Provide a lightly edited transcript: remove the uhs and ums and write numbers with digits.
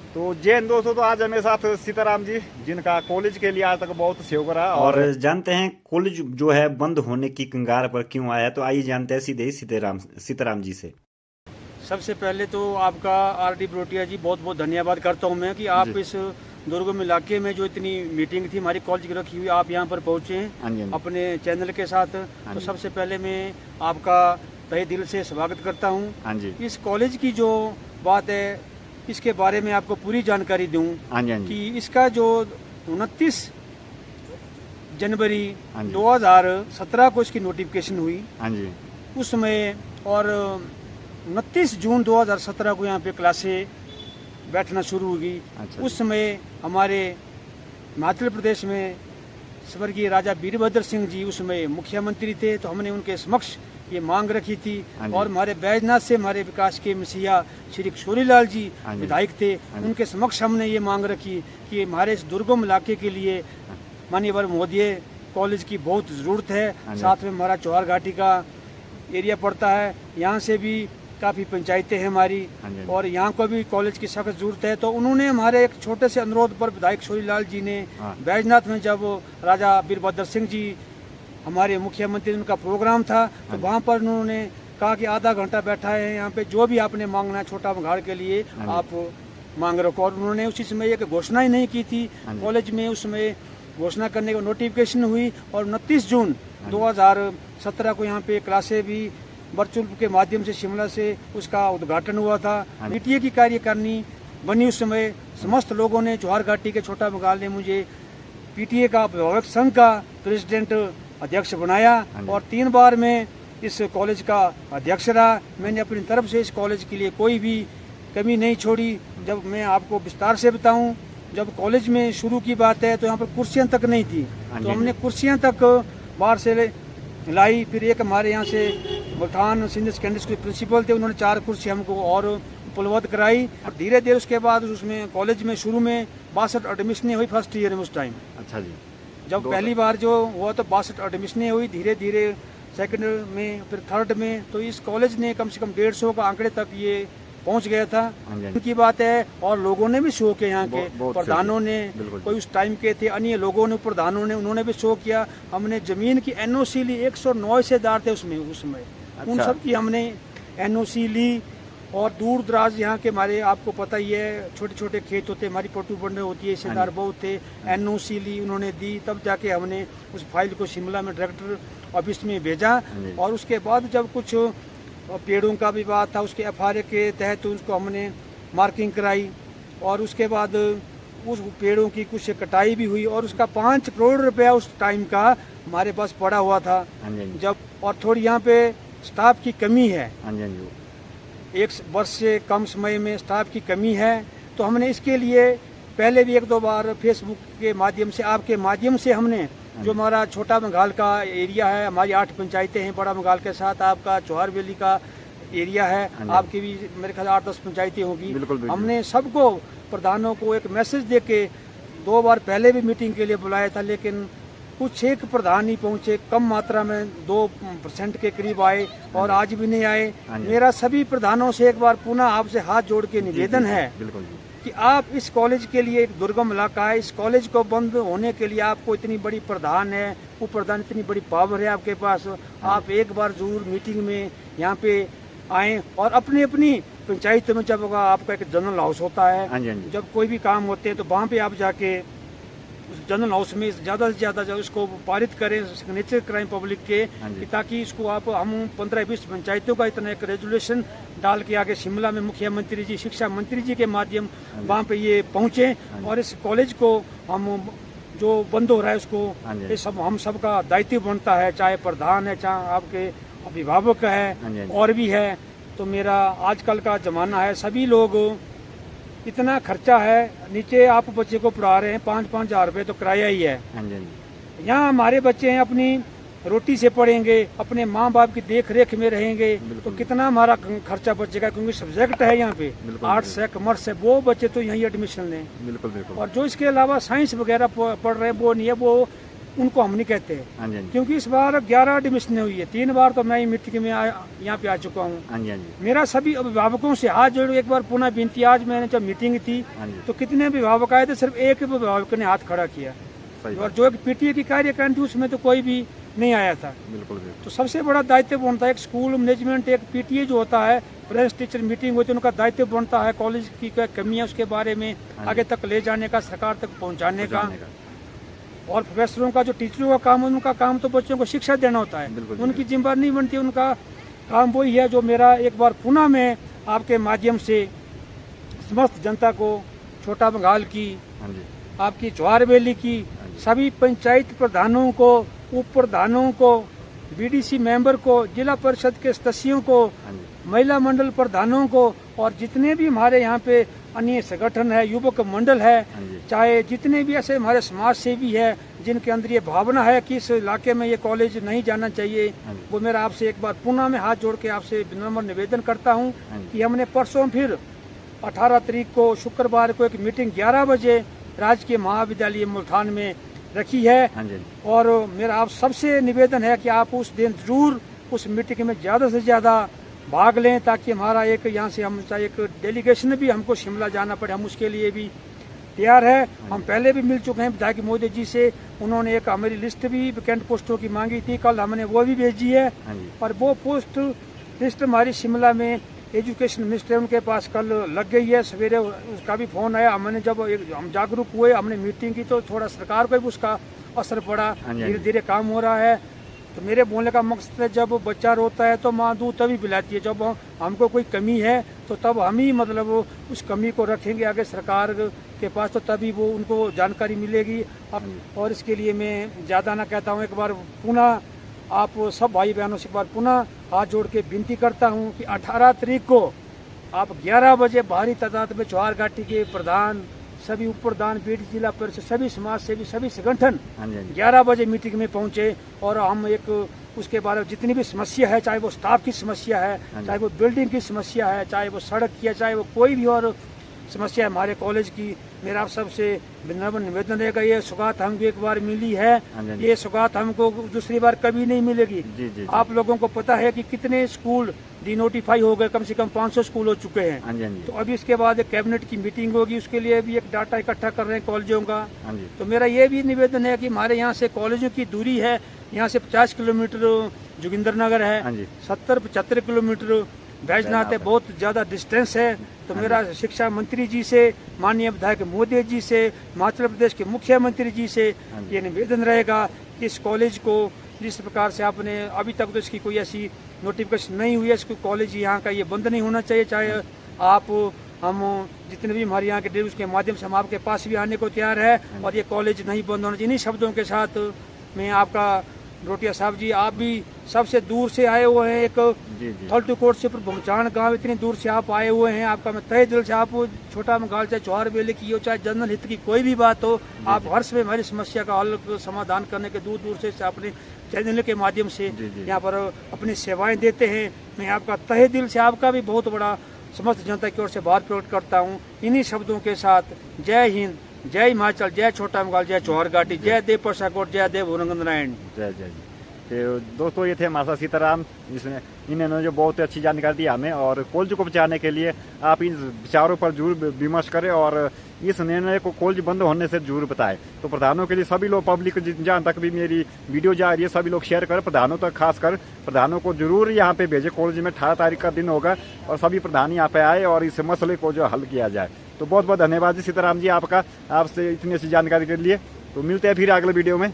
तो जैन दोस्तों, तो आज हमें साथ सीताराम जी, जिनका कॉलेज के लिए आज तक बहुत सहयोग रहा। और जानते हैं कॉलेज जो है बंद होने की कगार पर क्यों आया, तो आइए जानते हैं सीधे ही सीताराम जी से। सबसे पहले तो आपका आर.डी. बरोटिया जी बहुत बहुत धन्यवाद करता हूँ मैं कि आप जी। इस दुर्गम इलाके में जो इतनी मीटिंग थी हमारी कॉलेज की रखी हुई, आप यहाँ पर पहुँचे हैं हाँ जी, हाँ जी। अपने चैनल के साथ। तो जी। सबसे पहले मैं आपका तहे दिल से स्वागत करता हूँ। हाँ जी। इस कॉलेज की जो बात है इसके बारे में आपको पूरी जानकारी दूँ हाँ जी, हाँ जी। कि इसका जो 29 जनवरी हाँ जी। 2017 को इसकी नोटिफिकेशन हुई हाँ जी। उस समय, और 29 जून 2017 को यहाँ पे क्लासें बैठना शुरू हुई। अच्छा उस जी। समय हमारे हिमाचल प्रदेश में स्वर्गीय राजा वीरभद्र सिंह जी उस समय मुख्यमंत्री थे, तो हमने उनके समक्ष ये मांग रखी थी। हाँ जी। और हमारे बैजनाथ से हमारे विकास के मसीहा श्री किशोरीलाल जी हाँ जी। विधायक थे, हाँ जी। उनके समक्ष हमने ये मांग रखी कि हमारे इस दुर्गम इलाके के लिए माननीय महोदय कॉलेज की बहुत ज़रूरत है। हाँ जी। साथ में हमारा चौहार घाटी का एरिया पड़ता है, यहाँ से भी काफ़ी पंचायतें हैं हमारी, हाँ जी। और यहाँ को भी कॉलेज की सख्त जरूरत है। तो उन्होंने हमारे एक छोटे से अनुरोध पर विधायक किशोरीलाल जी ने हाँ। बैजनाथ में जब राजा वीरभद्र सिंह जी हमारे मुख्यमंत्री, उनका प्रोग्राम था, तो हाँ। वहाँ पर उन्होंने कहा कि आधा घंटा बैठा है यहाँ पे, जो भी आपने मांगना है छोटा बंगाड़ के लिए हाँ जी। आप मांग रखो। और उन्होंने उसी समय एक घोषणा ही नहीं की थी हाँ जी। कॉलेज में। उस समय घोषणा करने को नोटिफिकेशन हुई और 29 जून हाँ जी। 2017 को यहाँ पे क्लासें भी वर्चुअल के माध्यम से शिमला से उसका उद्घाटन हुआ था। हाँ जी। पीटीए की कार्यकारिणी बनी उस समय, समस्त लोगों ने, जौहर घाटी के छोटा बंगाल ने मुझे पीटीए का अभिभावक संघ का प्रेसिडेंट अध्यक्ष बनाया, हाँ जी। और 3 बार मैं इस कॉलेज का अध्यक्ष रहा। मैंने अपनी तरफ से इस कॉलेज के लिए कोई भी कमी नहीं छोड़ी। जब मैं आपको विस्तार से बताऊं, जब कॉलेज में शुरू की बात है तो यहाँ पर कुर्सियाँ तक नहीं थी, हाँ तो जी। हमने कुर्सियाँ तक बाहर से लाई। फिर एक हमारे यहाँ से Multan senior secondary school principal थे, उन्होंने 4 कुर्सी हमको और उपलब्ध कराई। और धीरे धीरे उसके बाद उसमें कॉलेज में शुरू में 62 एडमिशनें हुई फर्स्ट ईयर में। उस टाइम अच्छा जी। जब पहली बार जो हुआ तो 62 एडमिशनें हुई, धीरे धीरे सेकंड में, फिर थर्ड में, तो इस कॉलेज ने कम से कम 150 का आंकड़े तक ये पहुंच गया था। हाँ जी। उनकी बात है, और लोगों ने भी शो किया, यहाँ के बहुत प्रधानों ने, बिल्कुल। कोई उस टाइम के थे अन्य लोगों ने, प्रधानों ने, उन्होंने भी शो किया। हमने जमीन की एनओसी ली, 109 हिस्सेदार थे उसमें उस समय। उन अच्छा। सब की हमने एनओसी ली। और दूर दराज यहाँ के हमारे, आपको पता ही है, छोटे छोटे खेत होते, हमारी पटू बंडे होती है, हिस्सेदार बहुत थे। एनओसी ली, उन्होंने दी, तब जाके हमने उस फाइल को शिमला में डायरेक्टर ऑफिस में भेजा। और उसके बाद जब कुछ पेड़ों का विवाद था, उसके एफआरए के तहत उसको हमने मार्किंग कराई, और उसके बाद उस पेड़ों की कुछ कटाई भी हुई, और उसका 5 करोड़ रुपया उस टाइम का हमारे पास पड़ा हुआ था। हाँ जी, हाँ जी। जब, और थोड़ी यहाँ पे स्टाफ की कमी है, हाँ जी, हाँ जी। 1 वर्ष से कम समय में स्टाफ की कमी है। तो हमने इसके लिए पहले भी 1-2 बार फेसबुक के माध्यम से, आपके माध्यम से, हमने जो हमारा छोटा बंगाल का एरिया है, हमारी 8 पंचायतें हैं बड़ा बंगाल के साथ, आपका चौहार वैली का एरिया है, आपकी भी मेरे ख्याल 8-10 पंचायतें होगी। बिल्कुल, बिल्कुल। हमने सबको, प्रधानों को एक मैसेज दे के 2 बार पहले भी मीटिंग के लिए बुलाया था, लेकिन कुछ एक प्रधान नहीं पहुंचे, कम मात्रा में 2% के करीब आए, और आज भी नहीं आए। हाँ जी। मेरा सभी प्रधानों से एक बार पुनः आपसे हाथ जोड़ के निवेदन है बिल्कुल जी। कि आप इस कॉलेज के लिए, एक दुर्गम इलाका है, इस कॉलेज को बंद होने के लिए आपको इतनी बड़ी प्रधान है, उप प्रधान, इतनी बड़ी पावर है आपके पास, आप एक बार जरूर मीटिंग में यहाँ पे आएँ। और अपनी अपनी पंचायत में जब आपका एक जनरल हाउस होता हाँ जी, हाँ है, जी। जब कोई भी काम होते हैं, तो वहाँ पे आप जाके उस जनरल हाउस में ज़्यादा से ज़्यादा जब इसको पारित करें, सिग्नेचर कराएं पब्लिक के, हाँ जी। कि ताकि इसको हम 15-20 पंचायतों का इतना एक रेजोल्यूशन डाल के आगे शिमला में मुख्यमंत्री जी, शिक्षा मंत्री जी के माध्यम वहाँ पे ये पहुँचे, और इस कॉलेज को हम जो बंद हो रहा है उसको, हाँ जी। ये सब हम सबका दायित्व बनता है, चाहे प्रधान है, चाहे आपके अभिभावक हाँ जी, है, हाँ जी। और भी है। तो मेरा आजकल का ज़माना है, सभी लोग, इतना खर्चा है, नीचे आप बच्चे को पढ़ा रहे हैं 5-5 हज़ार रुपये तो किराया ही है। हाँ जी, हाँ जी। यहाँ हमारे बच्चे हैं, अपनी रोटी से पढ़ेंगे, अपने माँ बाप की देख रेख में रहेंगे, तो कितना हमारा खर्चा बचेगा, क्योंकि सब्जेक्ट है यहाँ पे, आर्ट्स है, कॉमर्स है, वो बच्चे तो यहीं एडमिशन लें। बिल्कुल बिल्कुल। और जो इसके अलावा साइंस वगैरह पढ़ रहे हैं वो नहीं है, वो उनको हम नहीं कहते हैं, हाँ जी हाँ जी क्योंकि इस बार 11 एडमिशन हुई है। 3 बार तो मैं ही मीटिंग में यहाँ पे आ चुका हूँ। हाँ जी हाँ जी मेरा सभी अभिभावकों से हाथ जोड़ एक बार पुनः विनती, आज मैंने जब मीटिंग थी हाँ जी तो कितने अभिभावक आए थे, सिर्फ एक अभिभावक ने हाथ खड़ा किया, सही और जो एक पीटीए की कार्यकारिणी थी उसमें तो कोई भी नहीं आया था। बिल्कुल बिल्कुल तो सबसे बड़ा दायित्व बनता है एक स्कूल मैनेजमेंट, एक पीटीए जो होता है, पेरेंट्स टीचर मीटिंग होती है, उनका दायित्व बनता है कॉलेज की क्या कमी है उसके बारे में आगे तक ले जाने का, सरकार तक पहुंचाने का। और प्रोफेसरों का जो टीचरों का काम है, उनका काम तो बच्चों को शिक्षा देना होता है, बिल्कुल, उनकी जिम्मेदारी नहीं बनती, उनका काम वही है जो मेरा एक बार पुनः मैं आपके माध्यम से समस्त जनता को, छोटा बंगाल की, हाँ जी आपकी ज्वार वैली की सभी पंचायत प्रधानों को, उप प्रधानों को, बीडीसी मेंबर को, जिला परिषद के सदस्यों को, हाँ जी महिला मंडल प्रधानों को, और जितने भी हमारे यहाँ पे अन्य संगठन है, युवक मंडल है, हाँ जी चाहे जितने भी ऐसे हमारे समाज सेवी है जिनके अंदर ये भावना है कि इस इलाके में ये कॉलेज नहीं जाना चाहिए, हाँ जी वो मेरा आपसे एक बार पुनः मैं हाथ जोड़ के आपसे विनम्र निवेदन करता हूँ हाँ जी कि हमने परसों फिर 18 तारीख को शुक्रवार को एक मीटिंग 11 बजे राजकीय महाविद्यालय मुल्तान में रखी है। हाँ जी और मेरा आप सबसे निवेदन है कि आप उस दिन जरूर उस मीटिंग में ज़्यादा से ज़्यादा भाग लें, ताकि हमारा एक यहाँ से हम चाहे एक डेलीगेशन भी हमको शिमला जाना पड़े, हम उसके लिए भी तैयार है। हम पहले भी मिल चुके हैं विधायक मोदी जी से, उन्होंने एक हमारी लिस्ट भी वैकेंट पोस्टों की मांगी थी, कल हमने वो भी भेजी है। हाँ जी और वो पोस्ट लिस्ट हमारी शिमला में एजुकेशन मिनिस्टर उनके पास कल लग गई है। सवेरे उसका भी फोन आया, हमने जब हम जागरूक हुए, हमने मीटिंग की तो थोड़ा सरकार को भी उसका असर पड़ा, धीरे धीरे काम हो रहा है। तो मेरे बोलने का मकसद है, जब बच्चा रोता है तो माँ दूध तभी पिलाती है, जब हमको कोई कमी है तो तब हम ही मतलब उस कमी को रखेंगे आगे सरकार के पास, तो तभी वो उनको जानकारी मिलेगी। अब और इसके लिए मैं ज़्यादा ना कहता हूँ, एक बार पुनः आप सब भाई बहनों से एक बार पुनः हाथ जोड़ के विनती करता हूँ कि 18 तारीख को आप 11 बजे भारी तादाद में चौहार घाटी के प्रधान, सभी उप प्रधान, बीड जिला परिषद, सभी समाज सेवी, सभी संगठन हाँ जी 11 बजे मीटिंग में पहुंचे, और हम एक उसके बारे में जितनी भी समस्या है, चाहे वो स्टाफ की समस्या है, चाहे वो बिल्डिंग की समस्या है, चाहे वो सड़क की है, चाहे वो कोई भी और समस्या है हमारे कॉलेज की, मेरा आप सबसे विनम्र निवेदन रहेगा, ये सौगात हमको एक बार मिली है, ये सौगात हमको दूसरी बार कभी नहीं मिलेगी। जी आप लोगों को पता है कि कितने स्कूल डिनोटिफाई हो गए, कम से कम 500 स्कूल हो चुके हैं। हाँ जी तो अभी इसके बाद एक कैबिनेट की मीटिंग होगी, उसके लिए भी एक डाटा इकट्ठा कर रहे हैं कॉलेजों का। हाँ जी तो मेरा ये भी निवेदन है कि हमारे यहाँ से कॉलेजों की दूरी है, यहाँ से 50 किलोमीटर जोगिंदर नगर है, हाँ जी 70-75 किलोमीटर बैजनाथ है, बहुत ज्यादा डिस्टेंस है। तो मेरा शिक्षा मंत्री जी से, माननीय विधायक मोदी जी से, हिमाचल प्रदेश के मुख्यमंत्री जी से ये निवेदन रहेगा कि इस कॉलेज को जिस प्रकार से आपने अभी तक तो इसकी कोई ऐसी नोटिफिकेशन नहीं हुई है, इसको कॉलेज यहाँ का ये बंद नहीं होना चाहिए, चाहे आप हम जितने भी हमारे यहाँ के डेली उसके माध्यम से हम आपके पास भी आने को तैयार है, और ये कॉलेज नहीं बंद होना चाहिए। इन्हीं शब्दों के साथ मैं आपका रोटिया साहब जी, आप भी सबसे दूर से आए हुए हैं, एक थल्टू कोट से भूमचान गांव, इतनी दूर से आप आए हुए हैं, आपका मैं तहे दिल से, आप छोटा बंगाल चाहे चौहार बेले की हो, चाहे जनरल हित की कोई भी बात हो, आप हर्ष में हमारी समस्या का हल समाधान करने के दूर दूर से अपने चैनल के माध्यम से यहाँ पर अपनी सेवाएं देते हैं। मैं आपका तहे दिल से, आपका भी बहुत बड़ा समस्त जनता की ओर से आभार प्रकट करता हूँ। इन्हीं शब्दों के साथ जय हिंद, जय हिमाचल, जय छोटा बंगाल, जय चौहार घाटी, जय देव परसाकोट, जय देव भुरंगंद नारायण। जय जय जी। तो दोस्तों ये थे हमारे साथ सीताराम, जिसने इन्होंने जो बहुत अच्छी जानकारी दी हमें, और कॉलेज को बचाने के लिए आप इन विचारों पर जरूर विमर्श करें और इस निर्णय को कॉलेज बंद होने से जरूर बताएं। तो प्रधानों के लिए सभी लोग, पब्लिक जहाँ तक भी मेरी वीडियो जा रही है, सभी लोग शेयर करें, प्रधानों तक खासकर प्रधानों को जरूर यहाँ पे भेजें। कॉलेज में 18 तारीख का दिन होगा और सभी प्रधान यहाँ पे आए और इस मसले को जो हल किया जाए। तो बहुत बहुत धन्यवाद जी सीताराम जी आपका, आपसे इतनी अच्छी जानकारी के लिए। तो मिलते हैं फिर अगले वीडियो में।